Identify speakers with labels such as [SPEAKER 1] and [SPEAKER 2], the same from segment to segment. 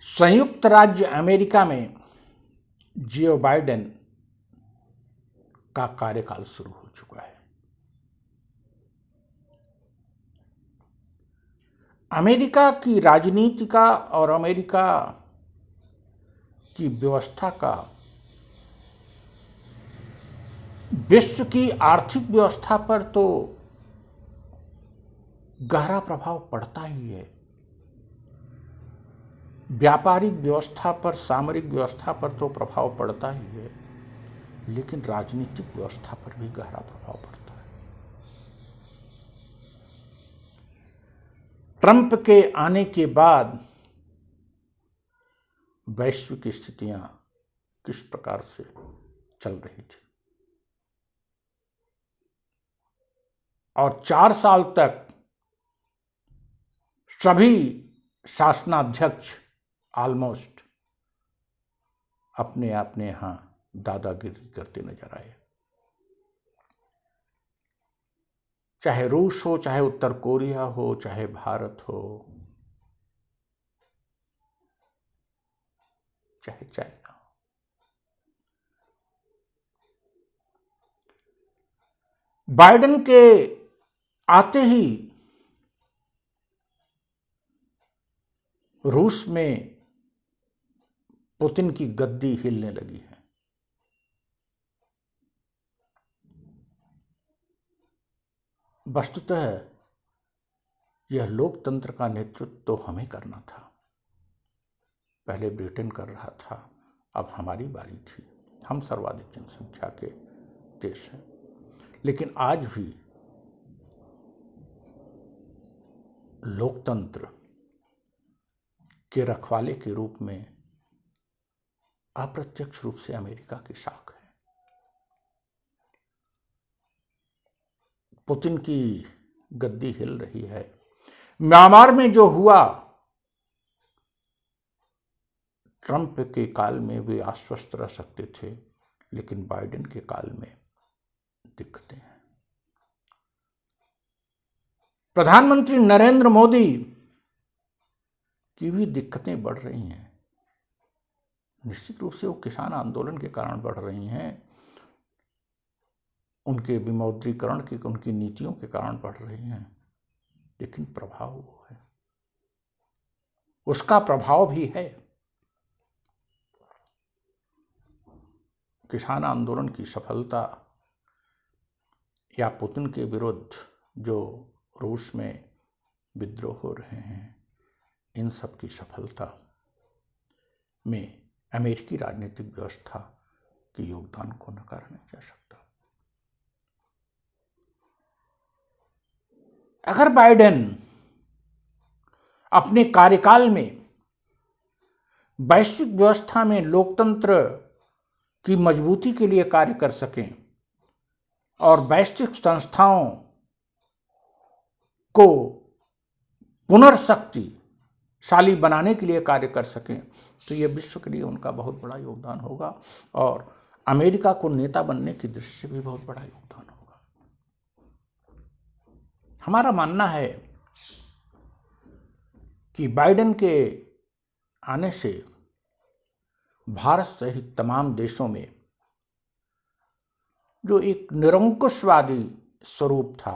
[SPEAKER 1] संयुक्त राज्य अमेरिका में जो बाइडेन का कार्यकाल शुरू हो चुका है। अमेरिका की राजनीति का और अमेरिका की व्यवस्था का विश्व की आर्थिक व्यवस्था पर तो गहरा प्रभाव पड़ता ही है। व्यापारिक व्यवस्था पर, सामरिक व्यवस्था पर तो प्रभाव पड़ता ही है, लेकिन राजनीतिक व्यवस्था पर भी गहरा प्रभाव पड़ता है। ट्रंप के आने के बाद वैश्विक स्थितियां किस प्रकार से चल रही थी और 4 साल तक सभी शासनाध्यक्ष ऑलमोस्ट अपने यहां दादागिरी करते नजर आए। चाहे रूस हो, चाहे उत्तर कोरिया हो, चाहे भारत हो, चाहे चाइना हो। बाइडेन के आते ही रूस में पुतिन की गद्दी हिलने लगी है। वस्तुतः यह लोकतंत्र का नेतृत्व तो हमें करना था। पहले ब्रिटेन कर रहा था, अब हमारी बारी थी। हम सर्वाधिक जनसंख्या के देश हैं, लेकिन आज भी लोकतंत्र के रखवाले के रूप में अप्रत्यक्ष रूप से अमेरिका की साख है। पुतिन की गद्दी हिल रही है। म्यांमार में जो हुआ, ट्रंप के काल में वे आश्वस्त रह सकते थे, लेकिन बाइडेन के काल में दिक्कतें हैं। प्रधानमंत्री नरेंद्र मोदी की भी दिक्कतें बढ़ रही हैं। निश्चित रूप से वो किसान आंदोलन के कारण बढ़ रही हैं, उनके विमुद्रीकरण की, उनकी नीतियों के कारण बढ़ रही हैं, लेकिन प्रभाव वो है, उसका प्रभाव भी है। किसान आंदोलन की सफलता या पुतिन के विरुद्ध जो रूस में विद्रोह हो रहे हैं, इन सब की सफलता में अमेरिकी राजनीतिक व्यवस्था के योगदान को नकारा नहीं जा सकता। अगर बाइडेन अपने कार्यकाल में वैश्विक व्यवस्था में लोकतंत्र की मजबूती के लिए कार्य कर सकें और वैश्विक संस्थाओं को पुनर्शक्तिशाली बनाने के लिए कार्य कर सकें, तो यह विश्व के लिए उनका बहुत बड़ा योगदान होगा और अमेरिका को नेता बनने की दृष्टि से भी बहुत बड़ा योगदान होगा। हमारा मानना है कि बाइडेन के आने से भारत सहित तमाम देशों में जो एक निरंकुशवादी स्वरूप था,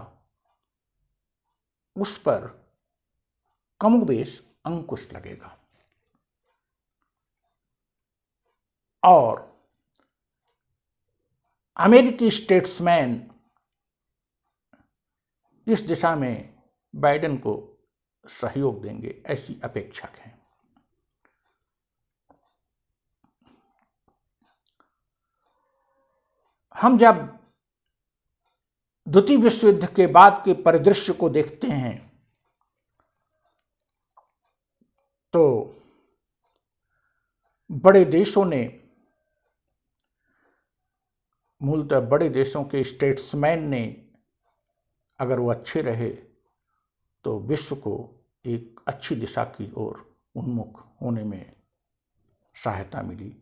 [SPEAKER 1] उस पर कमोबेश अंकुश लगेगा और अमेरिकी स्टेट्समैन इस दिशा में बाइडेन को सहयोग देंगे, ऐसी अपेक्षा है। हम जब द्वितीय विश्व युद्ध के बाद के परिदृश्य को देखते हैं तो बड़े देशों ने, मूलतः बड़े देशों के स्टेट्समैन ने, अगर वो अच्छे रहे तो विश्व को एक अच्छी दिशा की ओर उन्मुख होने में सहायता मिली,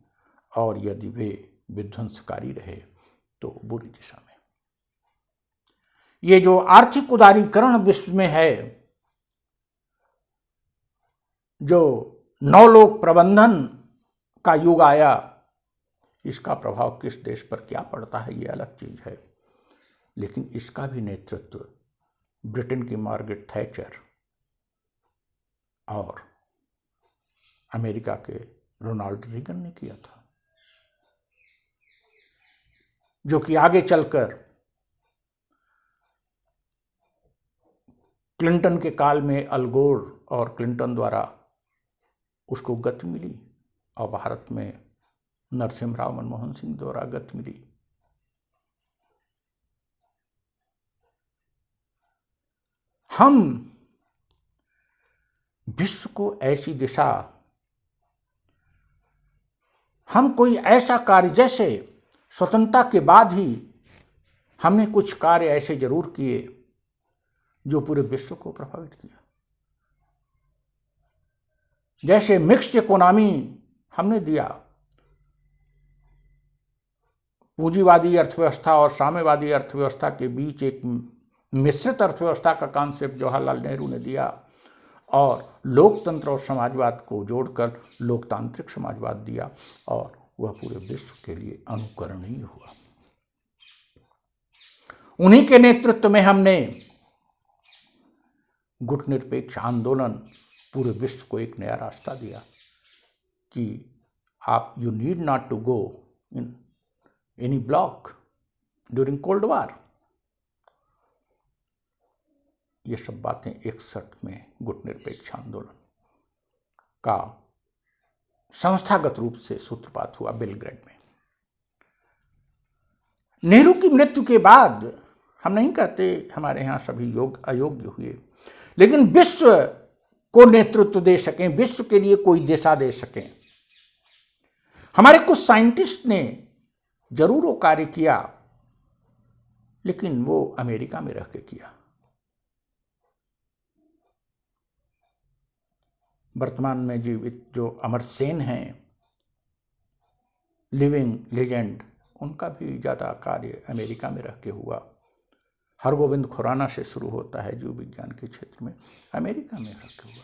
[SPEAKER 1] और यदि वे विध्वंसकारी रहे तो बुरी दिशा में। ये जो आर्थिक उदारीकरण विश्व में है, जो नवलोक प्रबंधन का युग आया, इसका प्रभाव किस देश पर क्या पड़ता है ये अलग चीज है, लेकिन इसका भी नेतृत्व ब्रिटेन की मार्गरेट थैचर और अमेरिका के रोनाल्ड रीगन ने किया था, जो कि आगे चलकर क्लिंटन के काल में अल गोर और क्लिंटन द्वारा उसको गति मिली और भारत में नरसिम्हा राव मनमोहन सिंह द्वारा गति मिली। हम विश्व को ऐसी दिशा, हम कोई ऐसा कार्य, जैसे स्वतंत्रता के बाद ही हमने कुछ कार्य ऐसे जरूर किए जो पूरे विश्व को प्रभावित किया। जैसे मिक्स्ड इकोनॉमी हमने दिया, पूंजीवादी अर्थव्यवस्था और साम्यवादी अर्थव्यवस्था के बीच एक मिश्रित अर्थव्यवस्था का कॉन्सेप्ट जवाहरलाल नेहरू ने दिया, और लोकतंत्र और समाजवाद को जोड़कर लोकतांत्रिक समाजवाद दिया, और वह पूरे विश्व के लिए अनुकरणीय हुआ। उन्हीं के नेतृत्व में हमने गुटनिरपेक्ष आंदोलन पूरे विश्व को एक नया रास्ता दिया कि आप you need not to go in any block during cold war. ये सब बातें 61 में गुटनिरपेक्ष आंदोलन का संस्थागत रूप से सूत्रपात हुआ बेलग्रेड में। नेहरू की मृत्यु के बाद हम नहीं कहते हमारे यहाँ सभी अयोग्य हुए, लेकिन विश्व को नेतृत्व दे सकें, विश्व के लिए कोई दिशा दे सकें। हमारे कुछ साइंटिस्ट ने जरूर वो कार्य किया, लेकिन वो अमेरिका में रह के किया। वर्तमान में जीवित जो अमर सेन हैं, लिविंग लेजेंड, उनका भी ज़्यादा कार्य अमेरिका में रह के हुआ। हरगोविंद खुराना से शुरू होता है जीव विज्ञान के क्षेत्र में, अमेरिका में रह के हुआ।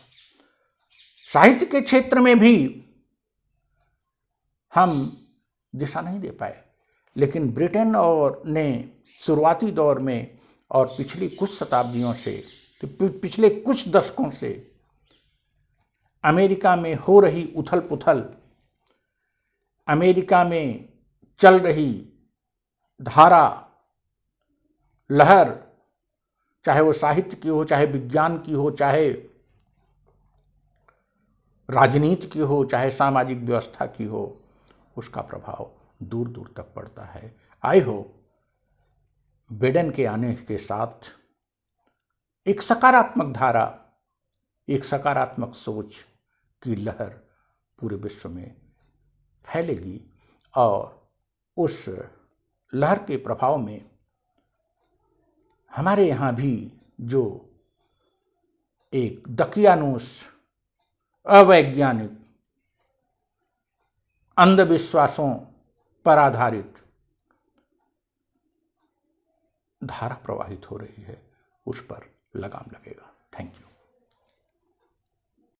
[SPEAKER 1] साहित्य के क्षेत्र में भी हम दिशा नहीं दे पाए, लेकिन ब्रिटेन और ने शुरुआती दौर में और पिछली कुछ शताब्दियों से, पिछले कुछ दशकों से अमेरिका में हो रही उथल पुथल, अमेरिका में चल रही धारा, लहर, चाहे वो साहित्य की हो, चाहे विज्ञान की हो, चाहे राजनीति की हो, चाहे सामाजिक व्यवस्था की हो, उसका प्रभाव दूर दूर तक पड़ता है। आई होप बिडेन के आने के साथ एक सकारात्मक धारा, एक सकारात्मक सोच की लहर पूरे विश्व में फैलेगी, और उस लहर के प्रभाव में हमारे यहाँ भी जो एक दकियानूस, अवैज्ञानिक, अंधविश्वासों पर आधारित धारा प्रवाहित हो रही है, उस पर लगाम लगेगा। Thank you.